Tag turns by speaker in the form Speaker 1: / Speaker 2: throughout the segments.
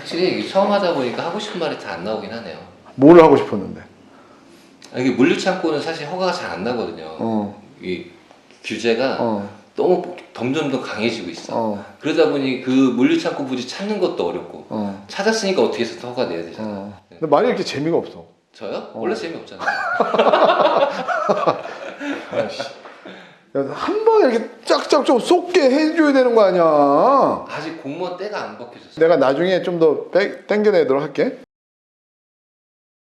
Speaker 1: 확실히 처음 하다 보니까 하고 싶은 말이 다 안 나오긴 하네요.
Speaker 2: 뭘 하고 싶었는데?
Speaker 1: 이게 물류창고는 사실 허가가 잘 안 나거든요. 이 규제가 너무 점점 더 강해지고 있어. 그러다 보니 그 물류창고 부지 찾는 것도 어렵고 찾았으니까 어떻게 해서 허가 내야 되잖아.
Speaker 2: 근데 말이 이렇게 재미가 없어.
Speaker 1: 저요? 원래 재미없잖아요.
Speaker 2: 한 번에 이렇게 짝짝 좀 쏟게 해줘야 되는 거 아니야.
Speaker 1: 아직 공무원 때가 안 벗겨졌어요.
Speaker 2: 내가 나중에 좀 더 땡겨내도록 할게.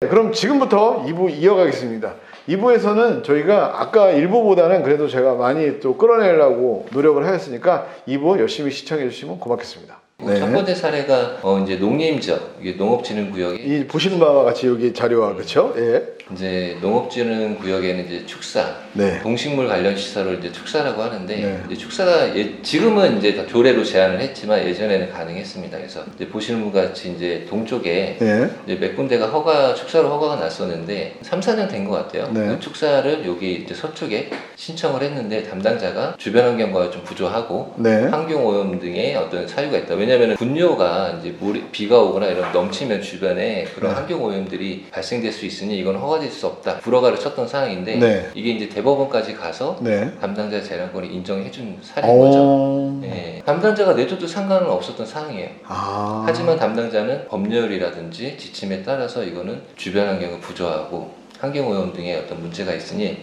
Speaker 2: 그럼 지금부터 2부 이어가겠습니다. 2부에서는 저희가 아까 1부보다는 그래도 제가 많이 또 끌어내려고 노력을 하였으니까 2부 열심히 시청해 주시면 고맙겠습니다. 네.
Speaker 1: 첫 번째 사례가 이제 농림지역, 이게 농업진흥구역에
Speaker 2: 이 보시는 바와 같이 여기 자료와 그렇죠? 예.
Speaker 1: 이제 농업진흥구역에는 이제 축사,
Speaker 2: 네.
Speaker 1: 동식물 관련 시설을 이제 축사라고 하는데
Speaker 2: 네.
Speaker 1: 이제 축사가 지금은 이제 다 조례로 제한을 했지만 예전에는 가능했습니다. 그래서 이제 보시는 것 같이 이제 동쪽에
Speaker 2: 예.
Speaker 1: 이제 몇 군데가 축사로 허가가 났었는데 3, 4년 된 것 같아요.
Speaker 2: 네.
Speaker 1: 그 축사를 여기 이제 서쪽에 신청을 했는데 담당자가 주변 환경과 좀 부조하고
Speaker 2: 네.
Speaker 1: 환경 오염 등의 어떤 사유가 있다. 왜냐하면 분뇨가 이제 비가 오거나 이런 넘치면 주변에 그런
Speaker 2: 네.
Speaker 1: 환경 오염들이 발생될 수 있으니 이건 허가될 수 없다. 불허가를 쳤던 사항인데
Speaker 2: 네.
Speaker 1: 이게 이제 대법원까지 가서
Speaker 2: 네.
Speaker 1: 담당자 재량권을 인정해준 사례인 거죠.
Speaker 2: 오.
Speaker 1: 네. 담당자가 내줘도 상관은 없었던 사항이에요.
Speaker 2: 아.
Speaker 1: 하지만 담당자는 법률이라든지 지침에 따라서 이거는 주변 환경을 부조하고 환경오염 등의 어떤 문제가 있으니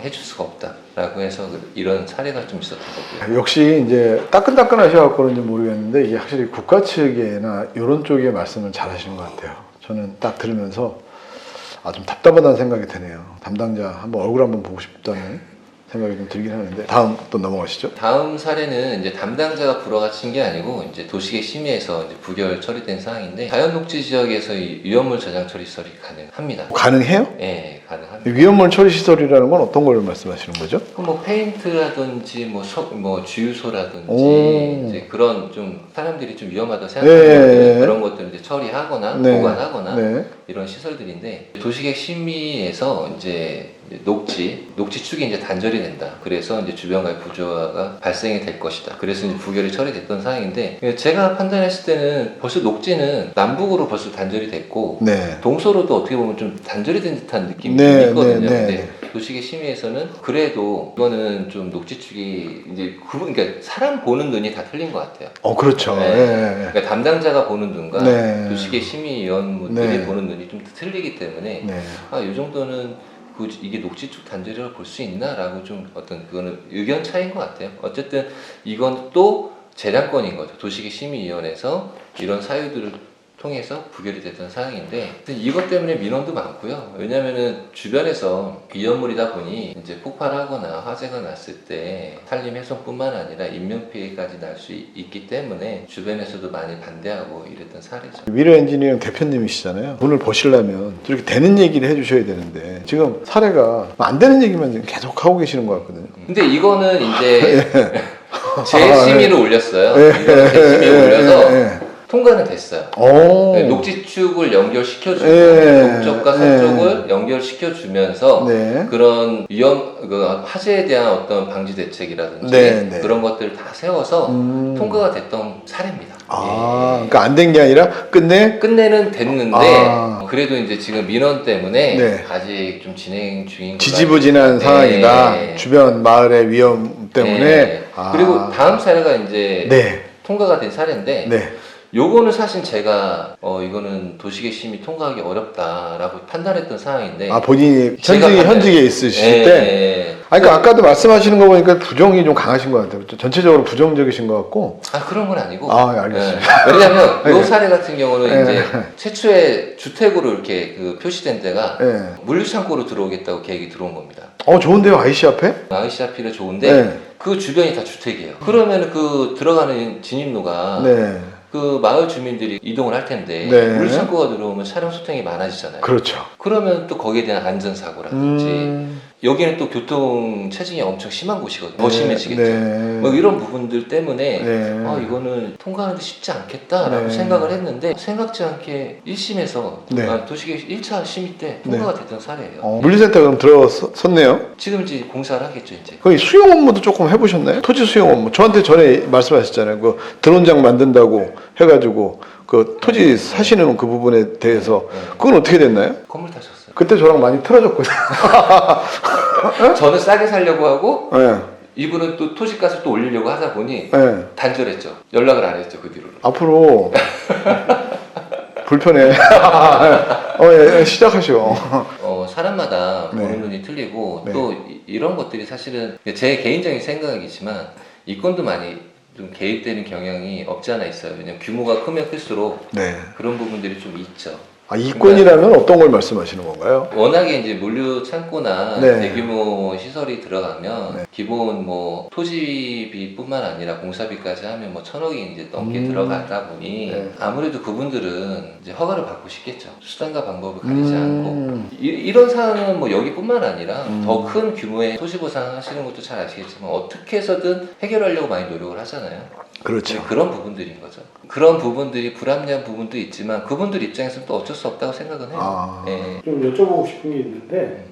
Speaker 1: 해줄 수가 없다라고 해서 이런 사례가 좀 있었던 거고요.
Speaker 2: 역시 이제 따끈따끈하셔서 그런지 모르겠는데 이게 확실히 국가 측이나 이런 쪽의 말씀을 잘 하시는 것 같아요. 저는 딱 들으면서 좀 답답하다는 생각이 드네요. 담당자 한번 얼굴 한번 보고 싶다는 생각이 좀 들긴 하는데 다음 또 넘어가시죠.
Speaker 1: 다음 사례는 이제 담당자가 불허가 친 게 아니고 이제 도시계 심의에서 이제 부결 처리된 사항인데 자연녹지 지역에서 이 위험물 저장 처리 시설이 가능합니다.
Speaker 2: 가능해요?
Speaker 1: 네, 가능합니다.
Speaker 2: 위험물 처리 시설이라는 건 어떤 걸 말씀하시는 거죠?
Speaker 1: 뭐 페인트라든지 뭐 주유소라든지
Speaker 2: 오.
Speaker 1: 이제 그런 좀 사람들이 좀 위험하다고 생각하는
Speaker 2: 네.
Speaker 1: 그런 것들을 이제 처리하거나
Speaker 2: 네.
Speaker 1: 보관하거나
Speaker 2: 네.
Speaker 1: 이런 시설들인데 도시계획 심의에서 이제 녹지 축이 이제 단절이 된다. 그래서 이제 주변과의 부조화가 발생이 될 것이다. 그래서 이제 부결이 처리됐던 사항인데 제가 판단했을 때는 벌써 녹지는 남북으로 벌써 단절이 됐고
Speaker 2: 네.
Speaker 1: 동서로도 어떻게 보면 좀 단절이 된 듯한 느낌이
Speaker 2: 네,
Speaker 1: 좀 있거든요.
Speaker 2: 네, 네.
Speaker 1: 근데 도시계 심의에서는 그래도 이거는 좀 녹지축이 이제 그러니까 사람 보는 눈이 다 틀린 것 같아요.
Speaker 2: 그렇죠.
Speaker 1: 네.
Speaker 2: 네.
Speaker 1: 그러니까 담당자가 보는 눈과
Speaker 2: 네.
Speaker 1: 도시계 심의위원분들이
Speaker 2: 네.
Speaker 1: 보는 눈이 좀 틀리기 때문에
Speaker 2: 네.
Speaker 1: 이 정도는 이게 녹지축 단절이라고 볼 수 있나라고 좀 어떤 그거는 의견 차이인 것 같아요. 어쨌든 이건 또 재량권인 거죠. 도시계 심의위원회에서 이런 사유들을 통해서 부결이 됐던 사항인데 이것 때문에 민원도 많고요. 왜냐면은 주변에서 위험물이다 보니 이제 폭발하거나 화재가 났을 때 산림 훼손뿐만 아니라 인명 피해까지 날 수 있기 때문에 주변에서도 많이 반대하고 이랬던 사례죠.
Speaker 2: 미래 엔지니어링 대표님이시잖아요. 돈을 버시려면 이렇게 되는 얘기를 해주셔야 되는데 지금 사례가 안 되는 얘기만 계속 하고 계시는 것 같거든요.
Speaker 1: 근데 이거는 이제 재심의를 올렸어요.
Speaker 2: 예.
Speaker 1: 이거는 재심의를 올려서
Speaker 2: 예.
Speaker 1: 통과는 됐어요.
Speaker 2: 오.
Speaker 1: 네, 녹지축을 연결시켜주고
Speaker 2: 예.
Speaker 1: 동쪽과 서쪽을 연결시켜주면서
Speaker 2: 네.
Speaker 1: 그런 화재에 대한 어떤 방지 대책이라든지
Speaker 2: 네, 네.
Speaker 1: 그런 것들을 다 세워서 통과가 됐던 사례입니다. 예.
Speaker 2: 그러니까 안 된 게 아니라
Speaker 1: 끝내는 됐는데 그래도 이제 지금 민원 때문에
Speaker 2: 네.
Speaker 1: 아직 좀 진행 중인 걸로
Speaker 2: 지지부진한
Speaker 1: 알고
Speaker 2: 상황이다.
Speaker 1: 네.
Speaker 2: 주변 마을의 위험 때문에.
Speaker 1: 네. 그리고 다음 사례가 이제
Speaker 2: 네.
Speaker 1: 통과가 된 사례인데
Speaker 2: 네.
Speaker 1: 요거는 사실 제가 이거는 도시계 심의 통과하기 어렵다라고 판단했던 사항인데
Speaker 2: 본인이
Speaker 1: 제가
Speaker 2: 현직에 있으실 때. 그러니까 아까도 말씀하시는 거 보니까 부정이 좀 강하신 것 같아요. 전체적으로 부정적이신 것 같고.
Speaker 1: 그런 건 아니고.
Speaker 2: 알겠습니다.
Speaker 1: 왜냐면
Speaker 2: 네.
Speaker 1: 요 사례 같은 경우는
Speaker 2: 네.
Speaker 1: 이제 최초에 주택으로 이렇게 표시된 데가
Speaker 2: 네.
Speaker 1: 물류창고로 들어오겠다고 계획이 들어온 겁니다.
Speaker 2: 좋은데요, IC 앞에?
Speaker 1: ICRP가 좋은데
Speaker 2: 네.
Speaker 1: 그 주변이 다 주택이에요. 그러면 그 들어가는 진입로가
Speaker 2: 네.
Speaker 1: 그 마을 주민들이 이동을 할 텐데
Speaker 2: 네.
Speaker 1: 물류창고가 들어오면 차량 소통이 많아지잖아요.
Speaker 2: 그렇죠.
Speaker 1: 그러면 또 거기에 대한 안전사고라든지 여기는 또 교통 체증이 엄청 심한 곳이거든요. 더 심해지겠죠.
Speaker 2: 네.
Speaker 1: 뭐 이런 부분들 때문에
Speaker 2: 네.
Speaker 1: 이거는 통과하는데 쉽지 않겠다라고
Speaker 2: 네.
Speaker 1: 생각을 했는데 생각지 않게 1심에서
Speaker 2: 네.
Speaker 1: 도시계획 1차 심의 때 통과가 됐던 사례예요.
Speaker 2: 물리센터 그럼 들어섰네요.
Speaker 1: 지금 이제 공사를 하겠죠 이제.
Speaker 2: 거기 수용 업무도 조금 해보셨나요? 토지 수용 업무. 저한테 전에 말씀하셨잖아요. 그 드론장 만든다고 해가지고 그 토지 사시는 그 부분에 대해서 그건 어떻게 됐나요?
Speaker 1: 건물 타셨어요.
Speaker 2: 그때 저랑 많이 틀어졌거든요.
Speaker 1: 저는 싸게 살려고 하고
Speaker 2: 네.
Speaker 1: 이분은 또 토지값을 또 올리려고 하다 보니
Speaker 2: 네.
Speaker 1: 단절했죠. 연락을 안 했죠 그 뒤로는.
Speaker 2: 앞으로 불편해. 예, 시작하시오.
Speaker 1: 사람마다
Speaker 2: 네.
Speaker 1: 보는 눈이 틀리고
Speaker 2: 네.
Speaker 1: 또 이런 것들이 사실은 제 개인적인 생각이지만 이권도 많이 좀 개입되는 경향이 없지 않아 있어요. 왜냐면 규모가 크면 클수록
Speaker 2: 네.
Speaker 1: 그런 부분들이 좀 있죠.
Speaker 2: 이권이라면 어떤 걸 말씀하시는 건가요?
Speaker 1: 워낙에 이제 물류 창고나
Speaker 2: 네.
Speaker 1: 대규모 시설이 들어가면
Speaker 2: 네.
Speaker 1: 기본 뭐 토지비뿐만 아니라 공사비까지 하면 뭐 1,000억이 이제 넘게 들어가다 보니
Speaker 2: 네.
Speaker 1: 아무래도 그분들은 이제 허가를 받고 싶겠죠. 수단과 방법을 가리지 않고 이런 사안은 뭐 여기뿐만 아니라 더 큰 규모의 토지 보상 하시는 것도 잘 아시겠지만 어떻게 해서든 해결하려고 많이 노력을 하잖아요.
Speaker 2: 그렇죠.
Speaker 1: 그런 부분들인 거죠. 그런 부분들이 불합리한 부분도 있지만 그분들 입장에서는 또 어쩔 수 없다고 생각은 해요. 예.
Speaker 3: 좀 여쭤보고 싶은 게 있는데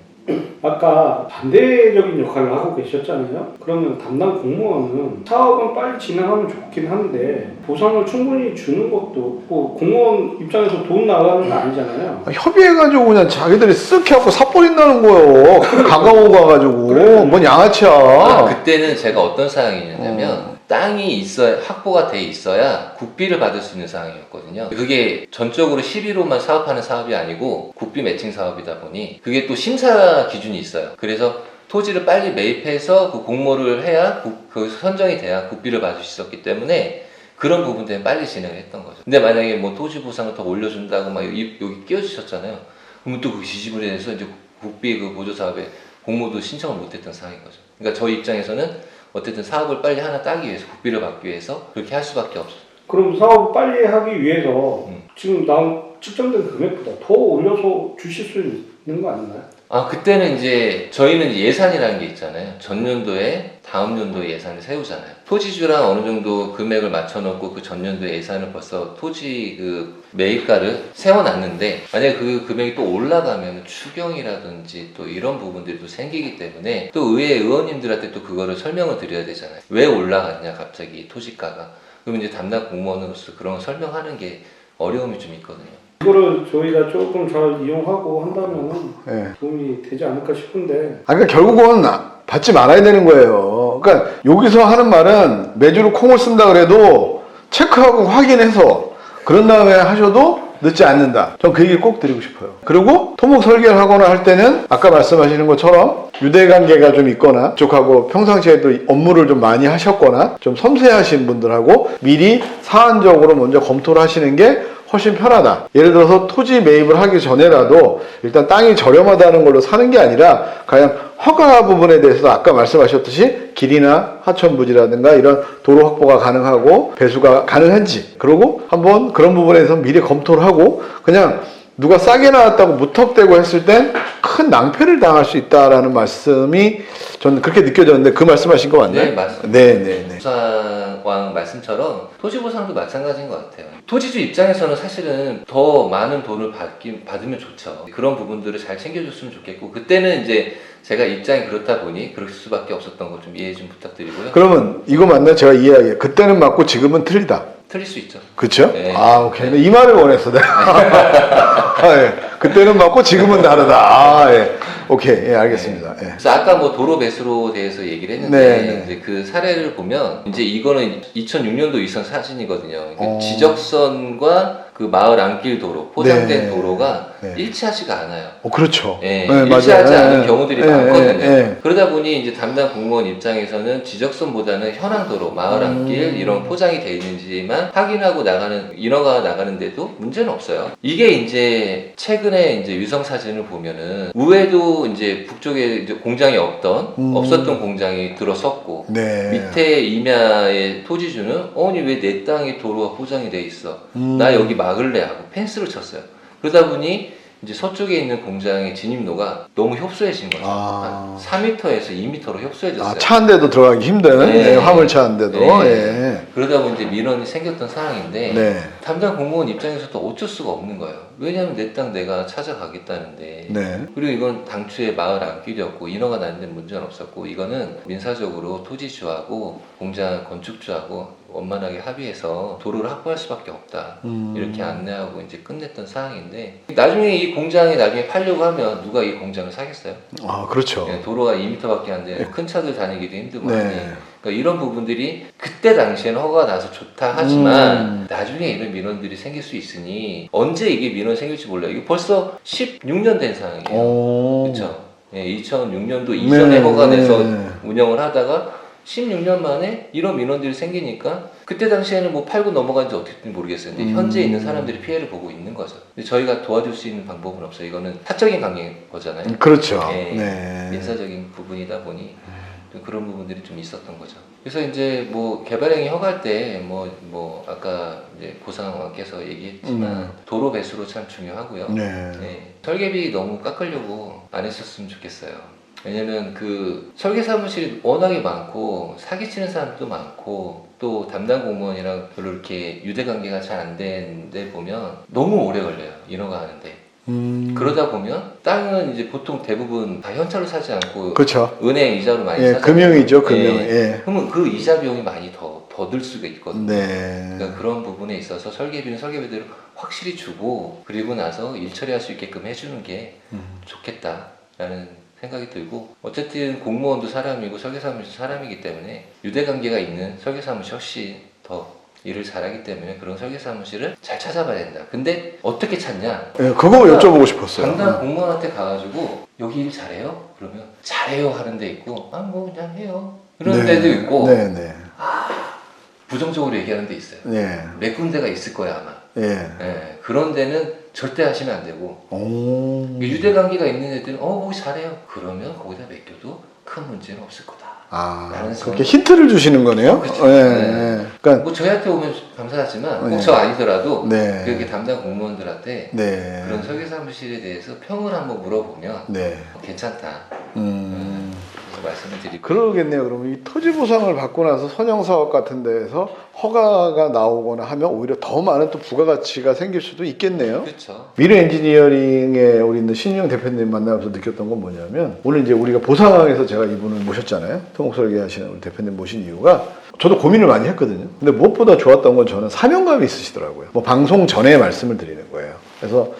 Speaker 3: 아까 반대적인 역할을 하고 계셨잖아요. 그러면 담당 공무원은 사업은 빨리 진행하면 좋긴 한데 보상을 충분히 주는 것도 뭐 공무원 입장에서 돈 나가는 거 아니잖아요.
Speaker 2: 협의해가지고 그냥 자기들이 쓱 해갖고 사버린다는 거예요. 가까워 가가지고.
Speaker 3: 그래.
Speaker 2: 뭔 양아치야.
Speaker 1: 그때는 제가 어떤 상황이었냐면 땅이 있어야 확보가 돼 있어야 국비를 받을 수 있는 상황이었거든요. 그게 전적으로 시비로만 사업하는 사업이 아니고 국비 매칭 사업이다 보니 그게 또 심사 기준이 있어요. 그래서 토지를 빨리 매입해서 그 공모를 해야 그 선정이 돼야 국비를 받을 수 있었기 때문에 그런 부분들은 빨리 진행을 했던 거죠. 근데 만약에 뭐 토지 보상을 더 올려준다고 막 여기 끼워주셨잖아요. 그러면 또 그 지지분에 대해서 이제 국비 그 보조 사업에 공모도 신청을 못했던 상황인 거죠. 그러니까 저희 입장에서는 어쨌든 사업을 빨리 하나 따기 위해서 국비를 받기 위해서 그렇게 할 수밖에 없어요.
Speaker 3: 그럼 사업을 빨리 하기 위해서 지금 나온 측정된 금액보다 더 올려서 주실 수 있는 거 아닌가요?
Speaker 1: 그때는 이제 저희는 예산이라는 게 있잖아요. 전년도에 다음 연도에 예산을 세우잖아요. 토지주랑 어느 정도 금액을 맞춰놓고 그 전년도에 예산을 벌써 토지 그 매입가를 세워놨는데 만약에 그 금액이 또 올라가면 추경이라든지 또 이런 부분들이 또 생기기 때문에 또 의회 의원님들한테 또 그거를 설명을 드려야 되잖아요. 왜 올라갔냐 갑자기 토지가가. 그러면 이제 담당 공무원으로서 그런 걸 설명하는 게 어려움이 좀 있거든요.
Speaker 3: 이거를 저희가 조금 잘 이용하고 한다면
Speaker 2: 네.
Speaker 3: 도움이 되지 않을까 싶은데
Speaker 2: 그러니까 결국은 받지 말아야 되는 거예요. 그러니까 여기서 하는 말은 매주로 콩을 쓴다 그래도 체크하고 확인해서 그런 다음에 하셔도 늦지 않는다. 전 그 얘기를 꼭 드리고 싶어요. 그리고 토목 설계를 하거나 할 때는 아까 말씀하시는 것처럼 유대관계가 좀 있거나 쪽하고 평상시에도 업무를 좀 많이 하셨거나 좀 섬세하신 분들하고 미리 사안적으로 먼저 검토를 하시는 게 훨씬 편하다. 예를 들어서 토지 매입을 하기 전에라도 일단 땅이 저렴하다는 걸로 사는 게 아니라 과연 허가 부분에 대해서도 아까 말씀하셨듯이 길이나 하천부지라든가 이런 도로 확보가 가능하고 배수가 가능한지 그리고 한번 그런 부분에서 미리 검토를 하고 그냥 누가 싸게 나왔다고 무턱대고 했을 땐 큰 낭패를 당할 수 있다라는 말씀이 저는 그렇게 느껴졌는데 그 말씀하신 거 맞나요?
Speaker 1: 네, 맞습니다.
Speaker 2: 네.
Speaker 1: 부상왕 말씀처럼 토지보상도 마찬가지인 것 같아요. 토지주 입장에서는 사실은 더 많은 돈을 받으면 좋죠. 그런 부분들을 잘 챙겨줬으면 좋겠고 그때는 이제 제가 입장이 그렇다 보니 그럴 수밖에 없었던 거 좀 이해 좀 부탁드리고요.
Speaker 2: 그러면 이거 맞나요? 제가 이해하기에 그때는 맞고 지금은 틀리다.
Speaker 1: 틀릴 수 있죠.
Speaker 2: 그쵸?
Speaker 1: 네.
Speaker 2: 오케이. 이 말을 원했어, 내가. 예. 그때는 맞고 지금은 다르다. 예. 오케이. 예, 알겠습니다. 예.
Speaker 1: 그래서 아까 뭐 도로 배수로 대해서 얘기를 했는데
Speaker 2: 네.
Speaker 1: 이제 그 사례를 보면 이제 이거는 2006년도 이선 사진이거든요.
Speaker 2: 어.
Speaker 1: 지적선과 그 마을 안길 도로, 포장된
Speaker 2: 네.
Speaker 1: 도로가
Speaker 2: 네.
Speaker 1: 일치하지가 않아요.
Speaker 2: 그렇죠.
Speaker 1: 예,
Speaker 2: 네,
Speaker 1: 일치하지
Speaker 2: 맞아요.
Speaker 1: 않은
Speaker 2: 예,
Speaker 1: 경우들이
Speaker 2: 예,
Speaker 1: 많거든요.
Speaker 2: 예.
Speaker 1: 그러다 보니 이제 담당 공무원 입장에서는 지적선보다는 현황도로, 마을 안길 이런 포장이 돼 있는지만 확인하고 나가는 인허가 나가는데도 문제는 없어요. 이게 이제 최근에 이제 위성 사진을 보면은 우회도 이제 북쪽에 이제 공장이 없었던 공장이 들어섰고
Speaker 2: 네.
Speaker 1: 밑에 임야의 토지주는 아니 왜 내 땅에 도로가 포장이 돼 있어? 나 여기 막을래 하고 펜스를 쳤어요. 그러다 보니 이제 서쪽에 있는 공장의 진입로가 너무 협소해진 거죠.
Speaker 2: 아.
Speaker 1: 한 4m에서 2m로 협소해졌어요.
Speaker 2: 차 한 대도 들어가기 힘든
Speaker 1: 네.
Speaker 2: 화물차 한 대도.
Speaker 1: 네.
Speaker 2: 예.
Speaker 1: 그러다 보니 이제 민원이 생겼던 상황인데
Speaker 2: 네.
Speaker 1: 담당 공무원 입장에서도 어쩔 수가 없는 거예요. 왜냐하면 내 땅 내가 찾아가겠다는데.
Speaker 2: 네.
Speaker 1: 그리고 이건 당초에 마을 안길이었고 인허가 나는데 문제는 없었고 이거는 민사적으로 토지주하고 공장 건축주하고 원만하게 합의해서 도로를 확보할 수밖에 없다. 이렇게 안내하고 이제 끝냈던 상황인데 나중에 이 공장이 나중에 팔려고 하면 누가 이 공장을 사겠어요?
Speaker 2: 아, 그렇죠.
Speaker 1: 예, 도로가 2m밖에 안 되는 큰 차들 다니기도 힘들고
Speaker 2: 네.
Speaker 1: 하니 그러니까 이런 부분들이 그때 당시에는 허가가 나서 좋다 하지만 나중에 이런 민원들이 생길 수 있으니 언제 이게 민원 생길지 몰라요. 이게 벌써 16년 된 상황이에요.
Speaker 2: 오.
Speaker 1: 그렇죠. 예, 2006년도 이전에
Speaker 2: 네,
Speaker 1: 허가내서
Speaker 2: 네.
Speaker 1: 운영을 하다가 16년 만에 이런 민원들이 생기니까 그때 당시에는 뭐 팔고 넘어간지 어떻게 모르겠어요. 근데 현재 있는 사람들이 피해를 보고 있는 거죠. 근데 저희가 도와줄 수 있는 방법은 없어요. 이거는 사적인 관계인 거잖아요.
Speaker 2: 그렇죠.
Speaker 1: 네.
Speaker 2: 네.
Speaker 1: 민사적인 부분이다 보니 좀 그런 부분들이 좀 있었던 거죠. 그래서 이제 뭐 개발행위 허가할 때 뭐 아까 이제 고상왕께서 얘기했지만 도로 배수로 참 중요하고요.
Speaker 2: 네.
Speaker 1: 네. 설계비 너무 깎으려고 안 했었으면 좋겠어요. 왜냐면 그 설계 사무실이 워낙에 많고 사기치는 사람도 많고 또 담당 공무원이랑 별로 이렇게 유대 관계가 잘 안 되는데 보면 너무 오래 걸려요. 인허가 하는데. 그러다 보면 땅은 이제 보통 대부분 다 현찰로 사지 않고
Speaker 2: 그렇죠.
Speaker 1: 은행 이자로 많이
Speaker 2: 예,
Speaker 1: 사잖아요.
Speaker 2: 금융이죠, 금융.
Speaker 1: 예.
Speaker 2: 예.
Speaker 1: 그러면 그 이자 비용이 많이 더 들 수가 있거든요.
Speaker 2: 네.
Speaker 1: 그러니까 그런 부분에 있어서 설계비는 설계비대로 확실히 주고 그리고 나서 일 처리할 수 있게끔 해주는 게 좋겠다라는 생각이 들고 어쨌든 공무원도 사람이고 설계사무실도 사람이기 때문에 유대관계가 있는 설계사무실 훨씬 더 일을 잘하기 때문에 그런 설계사무실을 잘 찾아봐야 된다. 근데 어떻게 찾냐?
Speaker 2: 예, 그거 여쭤보고 싶었어요.
Speaker 1: 담당 공무원한테 가가지고 여기 일 잘해요? 그러면 잘해요 하는 데 있고 아 뭐 그냥 해요 이런 데도 있고
Speaker 2: 네, 네.
Speaker 1: 부정적으로 얘기하는 데 있어요.
Speaker 2: 예.
Speaker 1: 몇 군데가 있을 거야 아마.
Speaker 2: 예.
Speaker 1: 예, 그런 데는 절대 하시면 안 되고
Speaker 2: 오.
Speaker 1: 유대관계가 있는 애들은 거기 잘해요. 그러면 거기다 맡겨도 큰 문제는 없을 거다.
Speaker 2: 아,
Speaker 1: 나는
Speaker 2: 그렇게 힌트를 주시는 거네요?
Speaker 1: 그렇죠.
Speaker 2: 예,
Speaker 1: 네.
Speaker 2: 예. 그러니까,
Speaker 1: 뭐 저희한테 오면 감사하지만 꼭
Speaker 2: 네.
Speaker 1: 저 아니더라도
Speaker 2: 네.
Speaker 1: 그렇게 담당 공무원들한테
Speaker 2: 네.
Speaker 1: 그런 설계사무실에 대해서 평을 한번 물어보면
Speaker 2: 네.
Speaker 1: 괜찮다. 그래서 말씀을 드리고
Speaker 2: 그러겠네요. 그러면 이 토지 보상을 받고 나서 선형 사업 같은 데에서 허가가 나오거나 하면 오히려 더 많은 또 부가가치가 생길 수도 있겠네요.
Speaker 1: 그렇죠.
Speaker 2: 미래 엔지니어링에 우리 있는 신인영 대표님 만나면서 느꼈던 건 뭐냐면 오늘 이제 우리가 보상항에서 제가 이분을 모셨잖아요. 토목설계 하시는 우리 대표님 모신 이유가 저도 고민을 많이 했거든요. 근데 무엇보다 좋았던 건 저는 사명감이 있으시더라고요. 뭐 방송 전에 말씀을 드리는 거예요. 그래서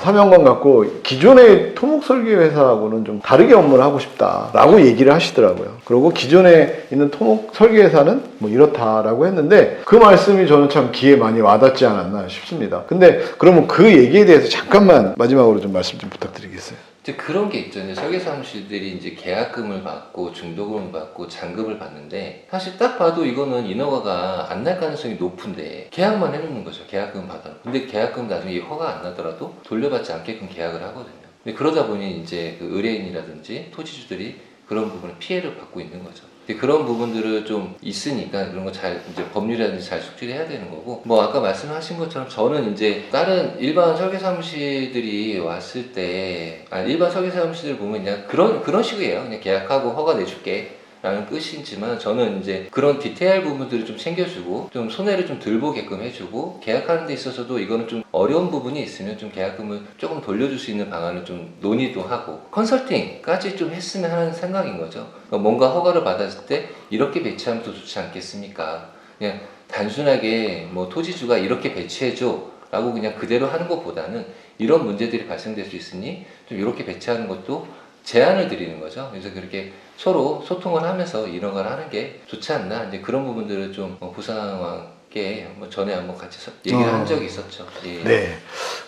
Speaker 2: 사명감 갖고 기존의 토목설계 회사하고는 좀 다르게 업무를 하고 싶다라고 얘기를 하시더라고요. 그리고 기존에 있는 토목설계 회사는 뭐 이렇다라고 했는데 그 말씀이 저는 참 귀에 많이 와닿지 않았나 싶습니다. 근데 그러면 그 얘기에 대해서 잠깐만 마지막으로 좀 말씀 좀 부탁드리겠어요.
Speaker 1: 이제 그런 게 있죠. 이제 설계사무실들이 이제 계약금을 받고 중도금을 받고 잔금을 받는데 사실 딱 봐도 이거는 인허가가 안 날 가능성이 높은데 계약만 해놓는 거죠. 계약금 받아. 근데 계약금 나중에 허가 안 나더라도 돌려받지 않게끔 계약을 하거든요. 근데 그러다 보니 이제 그 의뢰인이라든지 토지주들이 그런 부분에 피해를 받고 있는 거죠. 근데 그런 부분들을 좀 있으니까 그런 거 잘 이제 법률이라든지 잘 숙지를 해야 되는 거고 뭐 아까 말씀하신 것처럼 저는 이제 다른 일반 설계사무실들이 왔을 때 일반 설계사무실을 보면 그냥 그런 식이에요. 그냥 계약하고 허가 내줄게. 라는 뜻이지만 저는 이제 그런 디테일 부분들을 좀 챙겨주고 좀 손해를 좀 덜 보게끔 해주고 계약하는 데 있어서도 이거는 좀 어려운 부분이 있으면 좀 계약금을 조금 돌려줄 수 있는 방안을 좀 논의도 하고 컨설팅까지 좀 했으면 하는 생각인 거죠. 그러니까 뭔가 허가를 받았을 때 이렇게 배치하면 더 좋지 않겠습니까? 그냥 단순하게 뭐 토지주가 이렇게 배치해줘 라고 그냥 그대로 하는 것보다는 이런 문제들이 발생될 수 있으니 좀 이렇게 배치하는 것도 제안을 드리는 거죠. 그래서 그렇게 서로 소통을 하면서 인허가를 하는 게 좋지 않나. 이제 그런 부분들을 좀 보상왕께 전에 한번 같이 얘기를 한 적이 있었죠. 예.
Speaker 2: 네.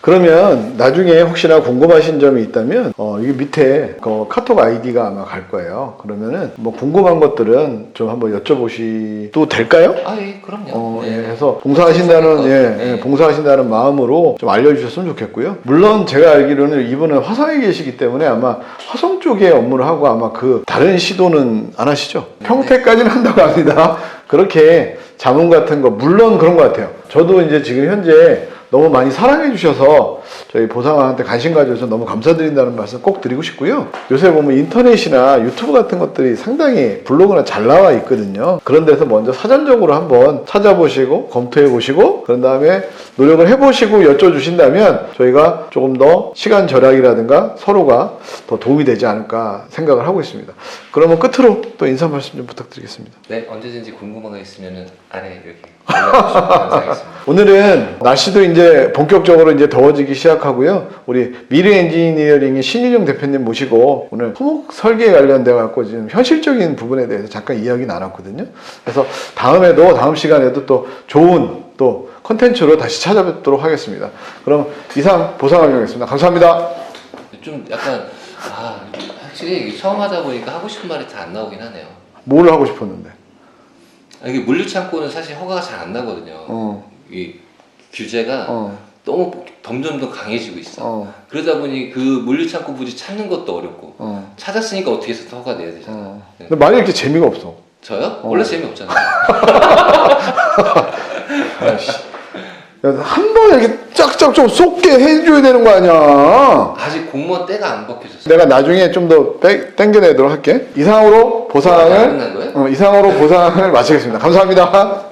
Speaker 2: 그러면 나중에 혹시나 궁금하신 점이 있다면 여기 밑에 그 카톡 아이디가 아마 갈 거예요. 그러면은 뭐 궁금한 것들은 좀 한번 여쭤보시도 될까요?
Speaker 1: 예, 그럼요.
Speaker 2: 예, 그래서 봉사하신다는
Speaker 1: 네.
Speaker 2: 봉사하신다는 마음으로 좀 알려주셨으면 좋겠고요. 물론 제가 알기로는 이분은 화성에 계시기 때문에 아마 화성 쪽에 업무를 하고 아마 그 다른 시도는 안 하시죠? 평택까지는 한다고 합니다. 그렇게 자문 같은 거 물론 그런 것 같아요. 저도 이제 지금 현재 너무 많이 사랑해 주셔서 저희 보상한테 관심 가져서 너무 감사드린다는 말씀 꼭 드리고 싶고요. 요새 보면 인터넷이나 유튜브 같은 것들이 상당히 블로그나 잘 나와 있거든요. 그런 데서 먼저 사전적으로 한번 찾아보시고 검토해 보시고 그런 다음에 노력을 해보시고 여쭤주신다면 저희가 조금 더 시간 절약이라든가 서로가 더 도움이 되지 않을까 생각을 하고 있습니다. 그러면 끝으로 또 인사 말씀 좀 부탁드리겠습니다.
Speaker 1: 네, 언제든지 궁금한 거 있으면 아래 여기 연락 주시면 감사하겠습니다.
Speaker 2: 오늘은 날씨도 이제 본격적으로 이제 더워지기 시작하고요. 우리 미래 엔지니어링의 신일용 대표님 모시고 오늘 토목 설계에 관련돼 갖고 지금 현실적인 부분에 대해서 잠깐 이야기 나눴거든요. 그래서 다음 시간에도 또 좋은 또 컨텐츠로 다시 찾아뵙도록 하겠습니다. 그럼 이상 보상을 하겠습니다. 감사합니다.
Speaker 1: 좀 약간 확실히 처음 하다 보니까 하고 싶은 말이 다 안 나오긴 하네요.
Speaker 2: 뭘 하고 싶었는데?
Speaker 1: 이게 물류창고는 사실 허가가 잘 안 나거든요. 이 규제가 너무 점점 더 강해지고 있어. 그러다 보니 그 물류창고 부지 찾는 것도 어렵고 찾았으니까 어떻게 해서 허가 내야 되잖아. 네.
Speaker 2: 근데 말이 이렇게 재미가 없어.
Speaker 1: 저요? 원래 재미없잖아요.
Speaker 2: 한 번에 이렇게 짝짝 좀 쏟게 해줘야 되는 거 아니야.
Speaker 1: 아직 공무원 때가 안 벗겨졌어요.
Speaker 2: 내가 나중에 좀 더 땡겨내도록 할게. 이상으로 보상을
Speaker 1: 끝난 거예요?
Speaker 2: 이상으로 보상을 마치겠습니다. 감사합니다.